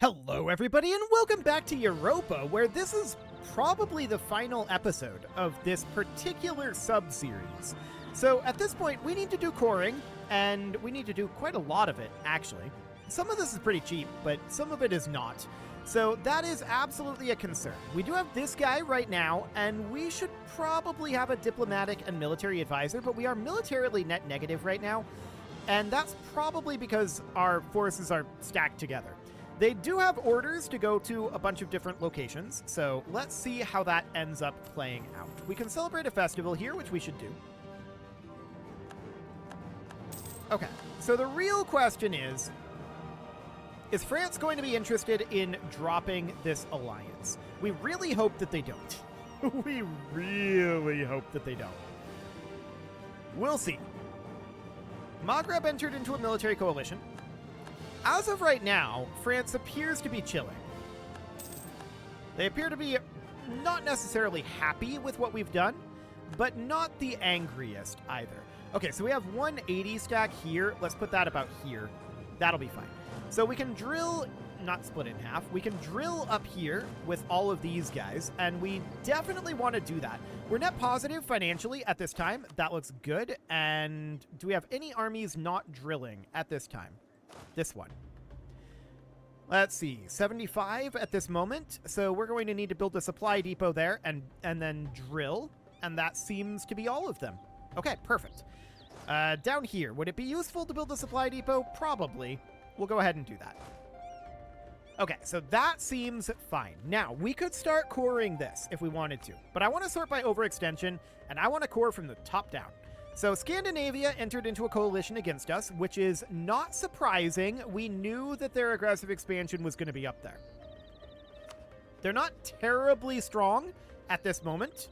Hello, everybody, and welcome back to Europa, where this is probably the final episode of this particular sub-series. So at this point, we need to do coring, and we need to do quite a lot of it, actually. Some of this is pretty cheap, but some of it is not. So that is absolutely a concern. We do have this guy right now, and we should probably have a diplomatic and military advisor, but we are militarily net negative right now, and that's probably because our forces are stacked together. They do have orders to go to a bunch of different locations, so let's see how that ends up playing out. We can celebrate a festival here, which we should do. Okay, so the real question is France going to be interested in dropping this alliance? We really hope that they don't. We really hope that they don't. We'll see. Maghreb entered into a military coalition. As of right now, France appears to be chilling. They appear to be not necessarily happy with what we've done, but not the angriest either. Okay, so we have 180 stack here. Let's put that about here. That'll be fine. So we can drill, not split in half, we can drill up here with all of these guys, and we definitely want to do that. We're net positive financially at this time. That looks good. And do we have any armies not drilling at this time? This one. Let's see, 75 at this moment. So we're going to need to build a supply depot there and then drill. And that seems to be all of them. Okay, perfect. Down here, would it be useful to build a supply depot? Probably. We'll go ahead and do that. Okay, so that seems fine. Now, we could start coring this if we wanted to. But I want to sort by overextension, and I want to core from the top down. So Scandinavia entered into a coalition against us, which is not surprising. We knew that their aggressive expansion was going to be up there. They're not terribly strong at this moment,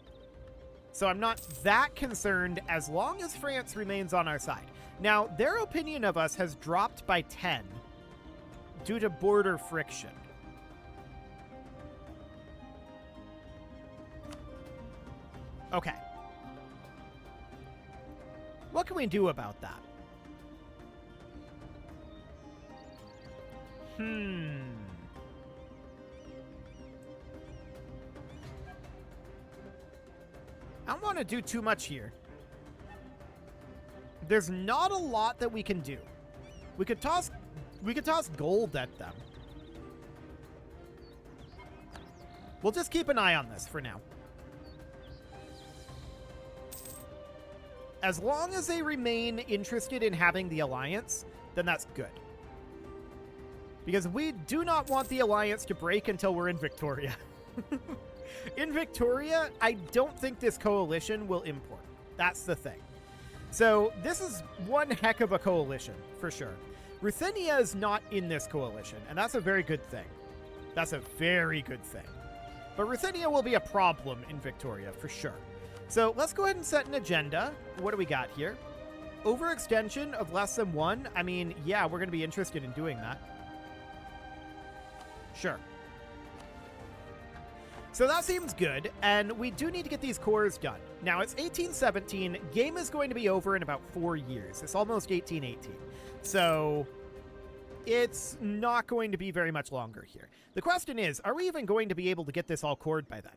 so I'm not that concerned as long as France remains on our side. Now, their opinion of us has dropped by 10 due to border friction. Okay. What can we do about that? I don't want to do too much here. There's not a lot that we can do. We could toss gold at them. We'll just keep an eye on this for now. As long as they remain interested in having the alliance, then that's good. Because we do not want the alliance to break until we're in Victoria. In Victoria, I don't think this coalition will import. That's the thing. So this is one heck of a coalition, for sure. Ruthenia is not in this coalition, and that's a very good thing. That's a very good thing. But Ruthenia will be a problem in Victoria, for sure. So let's go ahead and set an agenda. What do we got here? Overextension of less than 1. I mean, yeah, we're going to be interested in doing that. Sure. So that seems good, and we do need to get these cores done. Now, it's 1817. Game is going to be over in about 4 years. It's almost 1818. So it's not going to be very much longer here. The question is, are we even going to be able to get this all cored by then?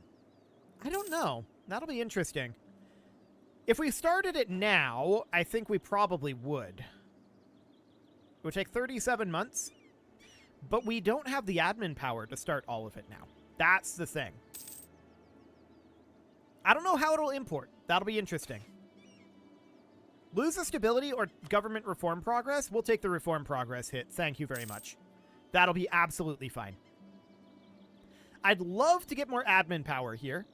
I don't know. That'll be interesting. If we started it now, I think we probably would. It would take 37 months, but we don't have the admin power to start all of it now. That's the thing. I don't know how it'll import. That'll be interesting. Lose the stability or government reform progress? We'll take the reform progress hit. Thank you very much. That'll be absolutely fine. I'd love to get more admin power here.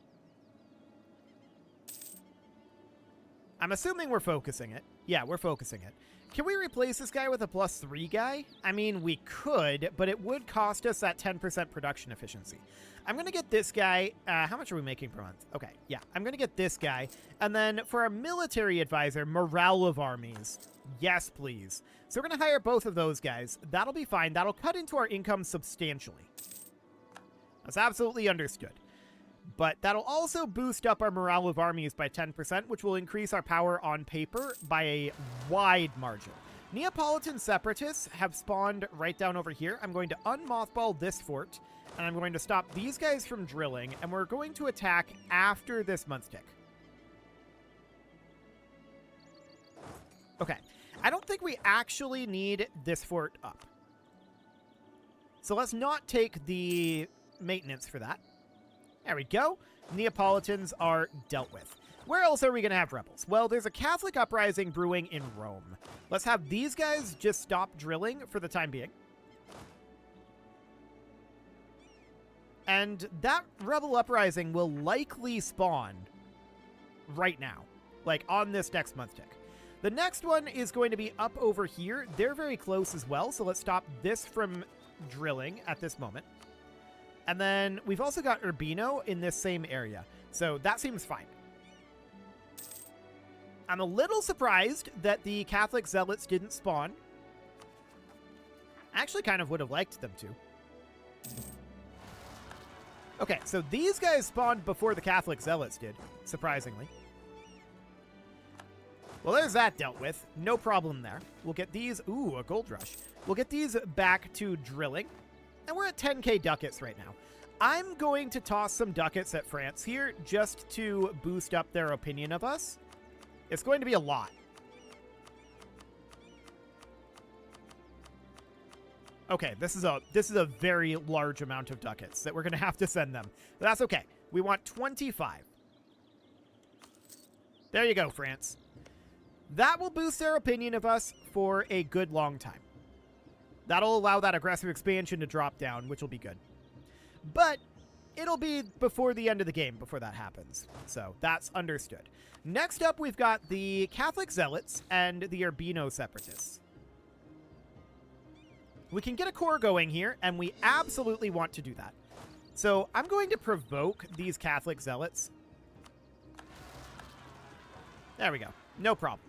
I'm assuming we're focusing it. Yeah, we're focusing it. Can we replace this guy with a +3 guy? I mean, we could, but it would cost us that 10% production efficiency. I'm going to get this guy. How much are we making per month? Okay, yeah. I'm going to get this guy. And then for our military advisor, morale of armies. Yes, please. So we're going to hire both of those guys. That'll be fine. That'll cut into our income substantially. That's absolutely understood. But that'll also boost up our morale of armies by 10%, which will increase our power on paper by a wide margin. Neapolitan separatists have spawned right down over here. I'm going to unmothball this fort, and I'm going to stop these guys from drilling, and we're going to attack after this month tick. Okay. I don't think we actually need this fort up. So let's not take the maintenance for that. There we go. Neapolitans are dealt with. Where else are we going to have rebels? Well, there's a Catholic uprising brewing in Rome. Let's have these guys just stop drilling for the time being. And that rebel uprising will likely spawn right now, like on this next month tick. The next one is going to be up over here. They're very close as well, so let's stop this from drilling at this moment. And then we've also got Urbino in this same area, so that seems fine. I'm a little surprised that the Catholic Zealots didn't spawn. I actually kind of would have liked them to. Okay, so these guys spawned before the Catholic Zealots did, surprisingly. Well, there's that dealt with. No problem there. We'll get these... Ooh, a gold rush. We'll get these back to drilling. And we're at 10k ducats right now. I'm going to toss some ducats at France here just to boost up their opinion of us. It's going to be a lot. Okay, this is a very large amount of ducats that we're going to have to send them. But that's okay. We want 25. There you go, France. That will boost their opinion of us for a good long time. That'll allow that aggressive expansion to drop down, which will be good. But it'll be before the end of the game before that happens. So that's understood. Next up, we've got the Catholic Zealots and the Urbino Separatists. We can get a core going here, and we absolutely want to do that. So I'm going to provoke these Catholic Zealots. There we go. No problem.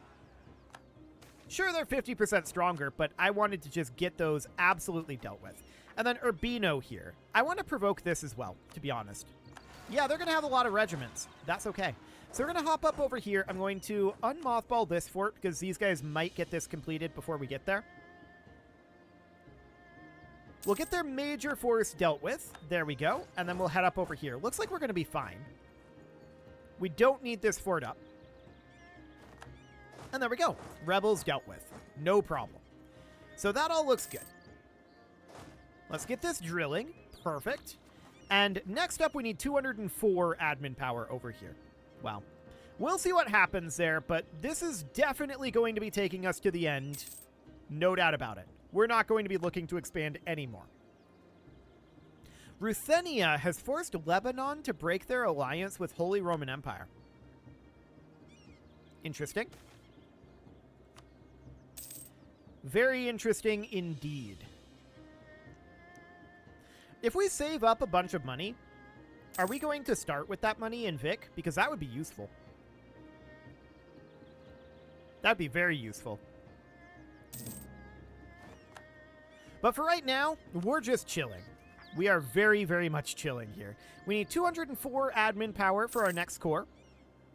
Sure, they're 50% stronger, but I wanted to just get those absolutely dealt with. And then Urbino here. I want to provoke this as well, to be honest. Yeah, they're going to have a lot of regiments. That's okay. So we're going to hop up over here. I'm going to unmothball this fort because these guys might get this completed before we get there. We'll get their major force dealt with. There we go. And then we'll head up over here. Looks like we're going to be fine. We don't need this fort up. And there we go. Rebels dealt with. No problem. So that all looks good. Let's get this drilling. Perfect. And next up, we need 204 admin power over here. Well, we'll see what happens there, but this is definitely going to be taking us to the end. No doubt about it. We're not going to be looking to expand anymore. Ruthenia has forced Lebanon to break their alliance with Holy Roman Empire. Interesting. Very interesting indeed. If we save up a bunch of money, are we going to start with that money in Vic? Because that would be useful. That'd be very useful. But for right now, we're just chilling. We are very, very much chilling here. We need 204 admin power for our next core.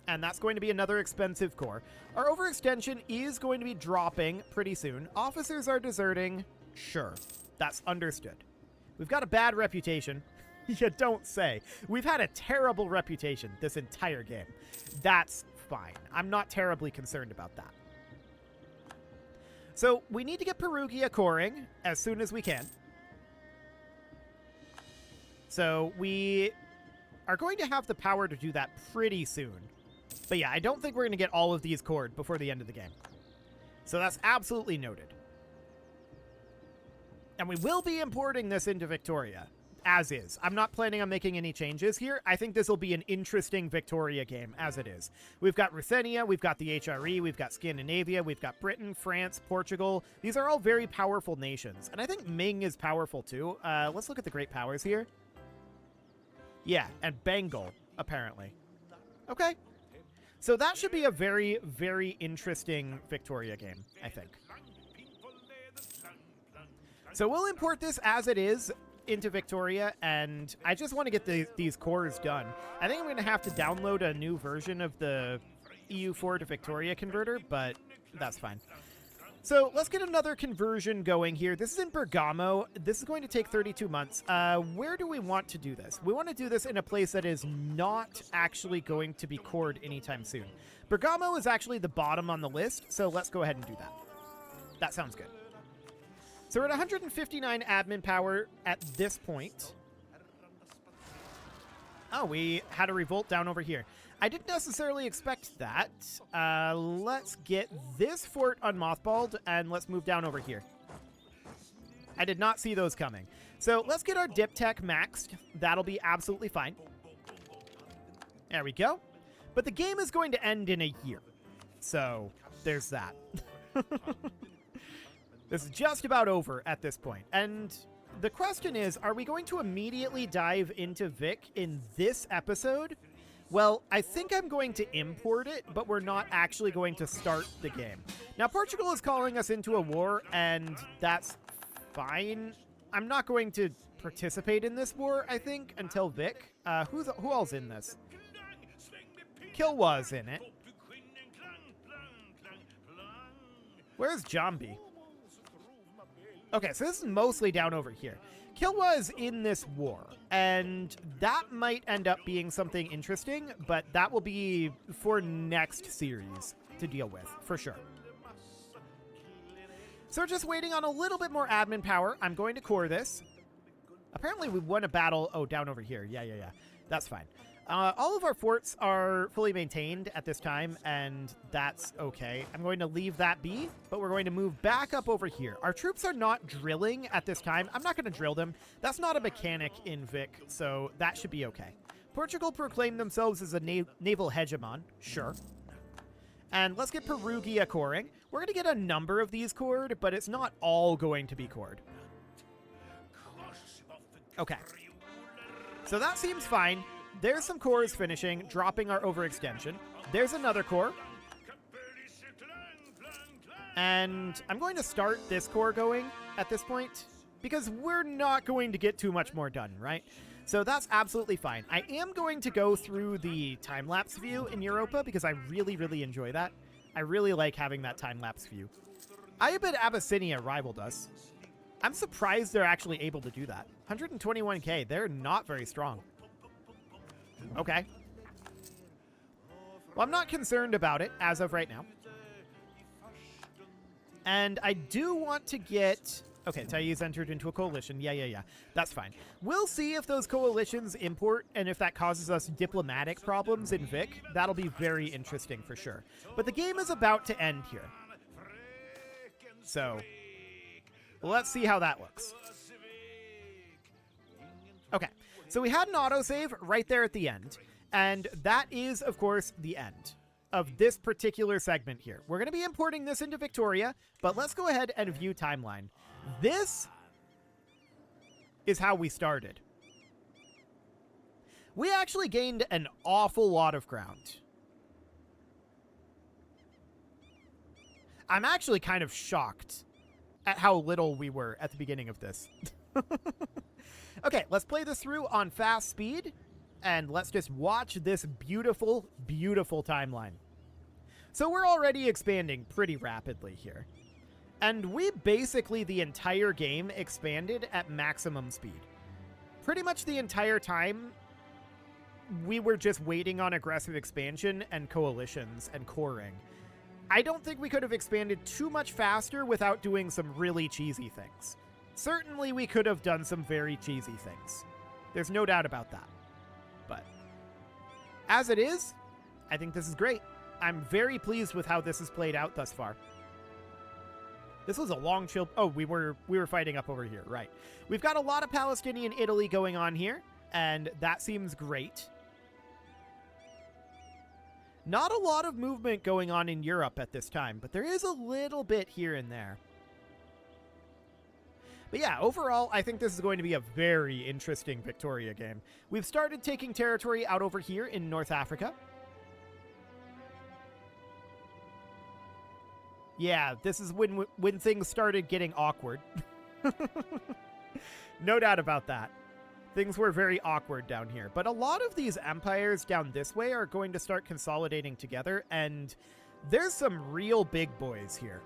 And that's going to be another expensive core. Our overextension is going to be dropping pretty soon. Officers are deserting. Sure. That's understood. We've got a bad reputation. You don't say. We've had a terrible reputation this entire game. That's fine. I'm not terribly concerned about that. So we need to get Perugia coring as soon as we can. So we are going to have the power to do that pretty soon. But yeah, I don't think we're going to get all of these cored before the end of the game. So that's absolutely noted. And we will be importing this into Victoria, as is. I'm not planning on making any changes here. I think this will be an interesting Victoria game, as it is. We've got Ruthenia, we've got the HRE, we've got Scandinavia, we've got Britain, France, Portugal. These are all very powerful nations. And I think Ming is powerful, too. Let's look at the great powers here. Yeah, and Bengal, apparently. Okay. So that should be a very, very interesting Victoria game, I think. So we'll import this as it is into Victoria, and I just want to get these cores done. I think I'm going to have to download a new version of the EU4 to Victoria converter, but that's fine. So let's get another conversion going here. This is in Bergamo. This is going to take 32 months. Where do we want to do this? We want to do this in a place that is not actually going to be cored anytime soon. Bergamo is actually the bottom on the list, so let's go ahead and do that. That sounds good. So we're at 159 admin power at this point. Oh, we had a revolt down over here. I didn't necessarily expect that. Let's get this fort unmothballed, and let's move down over here. I did not see those coming. So let's get our dip tech maxed. That'll be absolutely fine. There we go. But the game is going to end in a year. So there's that. This is just about over at this point. And the question is, are we going to immediately dive into Vic in this episode? Well, I think I'm going to import it, but we're not actually going to start the game. Now, Portugal is calling us into a war, and that's fine. I'm not going to participate in this war, I think, until Vic. Who else in this? Kilwa's in it. Where's Jambi? Okay, so this is mostly down over here. Kilwa is in this war, and that might end up being something interesting, but that will be for next series to deal with, for sure. So we're just waiting on a little bit more admin power. I'm going to core this. Apparently we won a battle. Oh, down over here. Yeah. That's fine. All of our forts are fully maintained at this time, and that's okay. I'm going to leave that be, but we're going to move back up over here. Our troops are not drilling at this time. I'm not going to drill them. That's not a mechanic in Vic, so that should be okay. Portugal proclaimed themselves as a naval hegemon. Sure. And let's get Perugia coring. We're going to get a number of these cored, but it's not all going to be cored. Okay. So that seems fine. There's some cores finishing, dropping our overextension. There's another core. And I'm going to start this core going at this point, because we're not going to get too much more done, right? So that's absolutely fine. I am going to go through the time-lapse view in Europa, because I really, really enjoy that. I really like having that time-lapse view. Ayub Abyssinia rivaled us. I'm surprised they're actually able to do that. 121k, they're not very strong. Okay. Well, I'm not concerned about it as of right now. And I do want to get... Okay, Taiyi's entered into a coalition. Yeah. That's fine. We'll see if those coalitions import and if that causes us diplomatic problems in Vic. That'll be very interesting for sure. But the game is about to end here. So, let's see how that looks. Okay. So we had an autosave right there at the end, and that is, of course, the end of this particular segment here. We're going to be importing this into Victoria, but let's go ahead and view timeline. This is how we started. We actually gained an awful lot of ground. I'm actually kind of shocked at how little we were at the beginning of this. Okay, let's play this through on fast speed, and let's just watch this beautiful, beautiful timeline. So we're already expanding pretty rapidly here. And we basically, the entire game, expanded at maximum speed. Pretty much the entire time, we were just waiting on aggressive expansion and coalitions and coring. I don't think we could have expanded too much faster without doing some really cheesy things. Certainly, we could have done some very cheesy things. There's no doubt about that. But as it is, I think this is great. I'm very pleased with how this has played out thus far. This was a long chill. Oh, we were fighting up over here, right? We've got a lot of Palestinian Italy going on here, and that seems great. Not a lot of movement going on in Europe at this time, but there is a little bit here and there. But yeah, overall, I think this is going to be a very interesting Victoria game. We've started taking territory out over here in North Africa. Yeah, this is when things started getting awkward. No doubt about that. Things were very awkward down here. But a lot of these empires down this way are going to start consolidating together, and there's some real big boys here.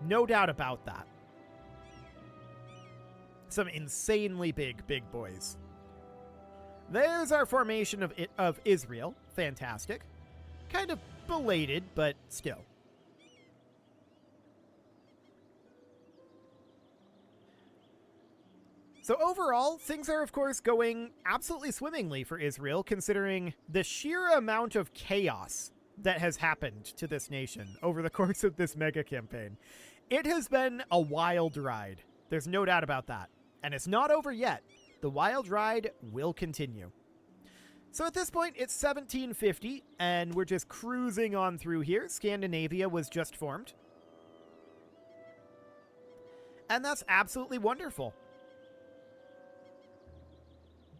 No doubt about that. Some insanely big boys. There's our formation of Israel. Fantastic. Kind of belated, but still. So overall, things are, of course, going absolutely swimmingly for Israel, considering the sheer amount of chaos that has happened to this nation over the course of this mega campaign. It has been a wild ride. There's no doubt about that. And it's not over yet. The wild ride will continue. So at this point, it's 1750, and we're just cruising on through here. Scandinavia was just formed. And that's absolutely wonderful.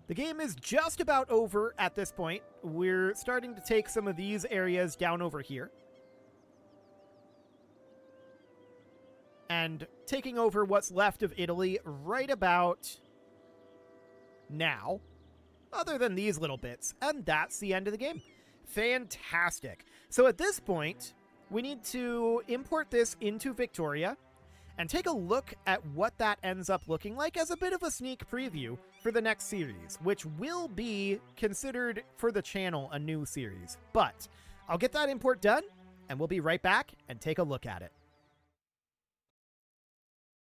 The game is just about over at this point. We're starting to take some of these areas down over here. And taking over what's left of Italy right about now. Other than these little bits. And that's the end of the game. Fantastic. So at this point, we need to import this into Victoria and take a look at what that ends up looking like as a bit of a sneak preview for the next series, which will be considered for the channel a new series. But I'll get that import done, and we'll be right back and take a look at it.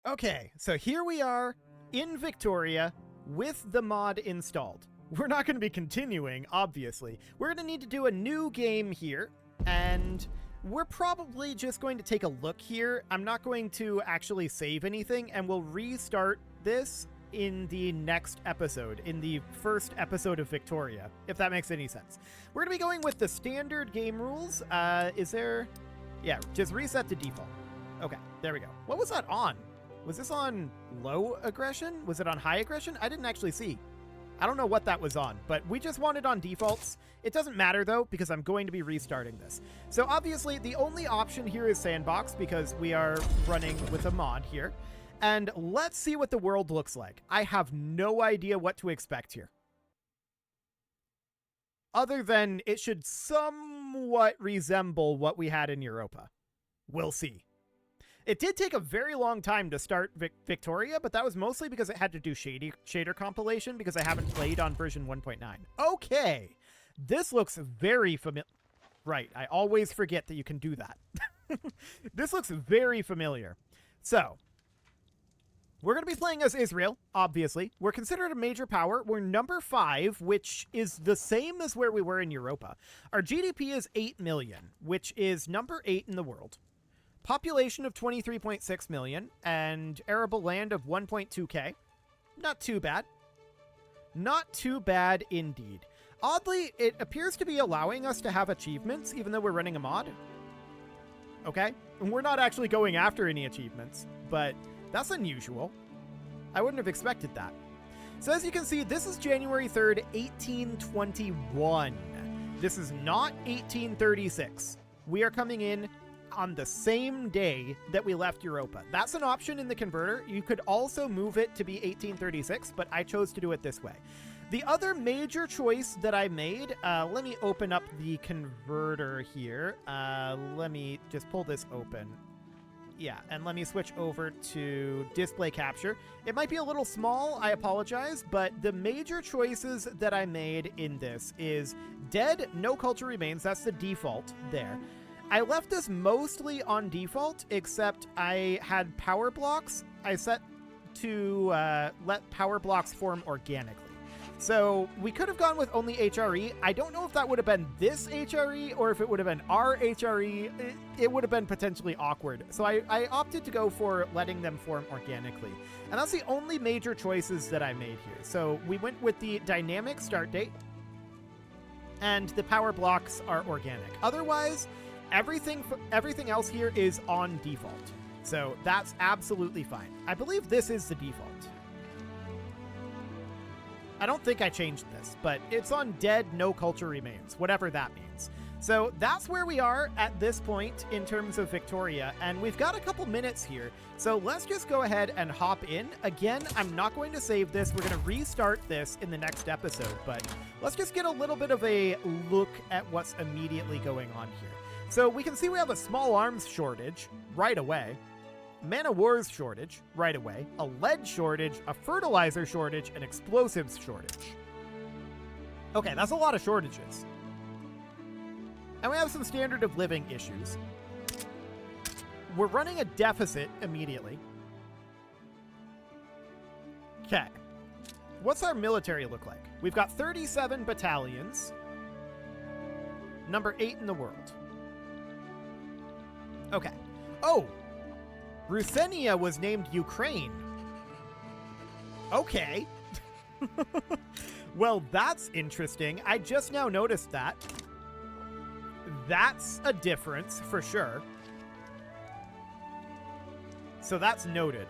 Okay, so here we are in Victoria with the mod installed. We're not going to be continuing, obviously. We're going to need to do a new game here, and we're probably just going to take a look here. I'm not going to actually save anything, and we'll restart this in the next episode, in the first episode of Victoria, if that makes any sense. We're going to be going with the standard game rules. Is there... Yeah, just reset to default. Okay, there we go. What was that on? Was this on low aggression? Was it on high aggression? I didn't actually see. I don't know what that was on, but we just want it on defaults. It doesn't matter, though, because I'm going to be restarting this. So obviously, the only option here is sandbox, because we are running with a mod here. And let's see what the world looks like. I have no idea what to expect here. Other than it should somewhat resemble what we had in Europa. We'll see. It did take a very long time to start Victoria, but that was mostly because it had to do shader compilation because I haven't played on version 1.9. Okay, this looks very familiar. Right, I always forget that you can do that. This looks very familiar. So, we're going to be playing as Israel, obviously. We're considered a major power. We're number 5, which is the same as where we were in Europa. Our GDP is 8 million, which is number 8 in the world. Population of 23.6 million and arable land of 1.2k. Not too bad. Not too bad indeed. Oddly, it appears to be allowing us to have achievements even though we're running a mod. Okay? And we're not actually going after any achievements, but that's unusual. I wouldn't have expected that. So as you can see, this is January 3rd, 1821. This is not 1836. We are coming in on the same day that we left Europa. That's an option in the converter. You could also move it to be 1836, but I chose to do it this way. The other major choice that I made, let me open up the converter here. Let me just pull this open. Yeah, and let me switch over to display capture. It might be a little small, I apologize, but the major choices that I made in this is dead, no culture remains. That's the default there. I left this mostly on default, except I had power blocks. I set to let power blocks form organically. So we could have gone with only HRE. I don't know if that would have been this HRE or if it would have been our HRE. It would have been potentially awkward. So I opted to go for letting them form organically. And that's the only major choices that I made here. So we went with the dynamic start date, and the power blocks are organic. Otherwise, everything else here is on default. So that's absolutely fine. I believe this is the default. I don't think I changed this, but it's on dead, no culture remains, whatever that means. So that's where we are at this point in terms of Victoria, and we've got a couple minutes here. So let's just go ahead and hop in. Again, I'm not going to save this. We're going to restart this in the next episode, but let's just get a little bit of a look at what's immediately going on here. So we can see we have a small arms shortage right away. mana wars shortage right away, a lead shortage, a fertilizer shortage, an explosives shortage. Okay, that's a lot of shortages. And we have some standard of living issues. We're running a deficit immediately. Okay. What's our military look like? We've got 37 battalions. Number 8 in the world. Okay. Oh! Ruthenia was named Ukraine. Okay. Well, that's interesting. I just now noticed that. That's a difference, for sure. So that's noted.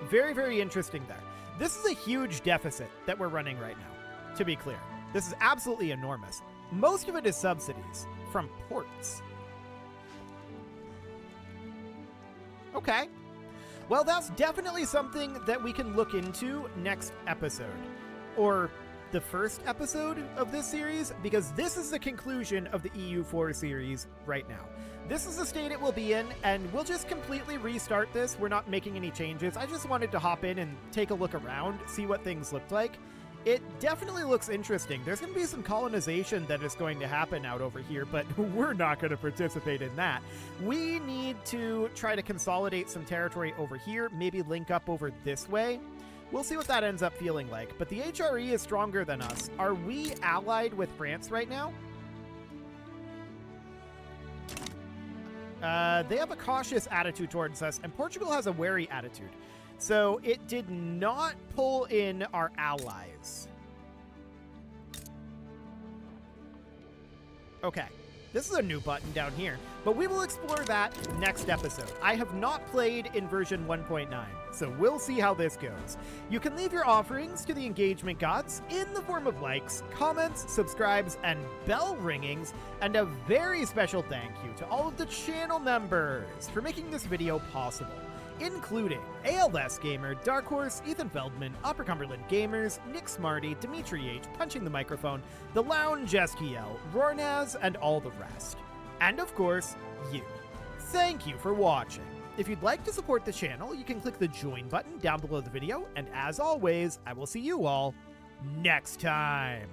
Very, very interesting there. This is a huge deficit that we're running right now, to be clear. This is absolutely enormous. Most of it is subsidies from ports. Okay. Well, that's definitely something that we can look into next episode. Or the first episode of this series, because this is the conclusion of the EU4 series right now. This is the state it will be in, and we'll just completely restart this. We're not making any changes. I just wanted to hop in and take a look around, see what things looked like. It definitely looks interesting. There's going to be some colonization that is going to happen out over here, but we're not going to participate in that. We need to try to consolidate some territory over here, maybe link up over this way. We'll see what that ends up feeling like, but the HRE is stronger than us. Are we allied with France right now? They have a cautious attitude towards us, and Portugal has a wary attitude. So it did not pull in our allies. Okay, this is a new button down here, but we will explore that next episode. I have not played in version 1.9, so we'll see how this goes. You can leave your offerings to the engagement gods in the form of likes, comments, subscribes, and bell ringings, and a very special thank you to all of the channel members for making this video possible, including ALS Gamer, Dark Horse, Ethan Feldman, Upper Cumberland Gamers, Nick Smarty, Dimitri H, Punching the Microphone, The Lounge STL, Rornaz, and all the rest. And of course, you. Thank you for watching. If you'd like to support the channel, you can click the join button down below the video, and as always, I will see you all next time.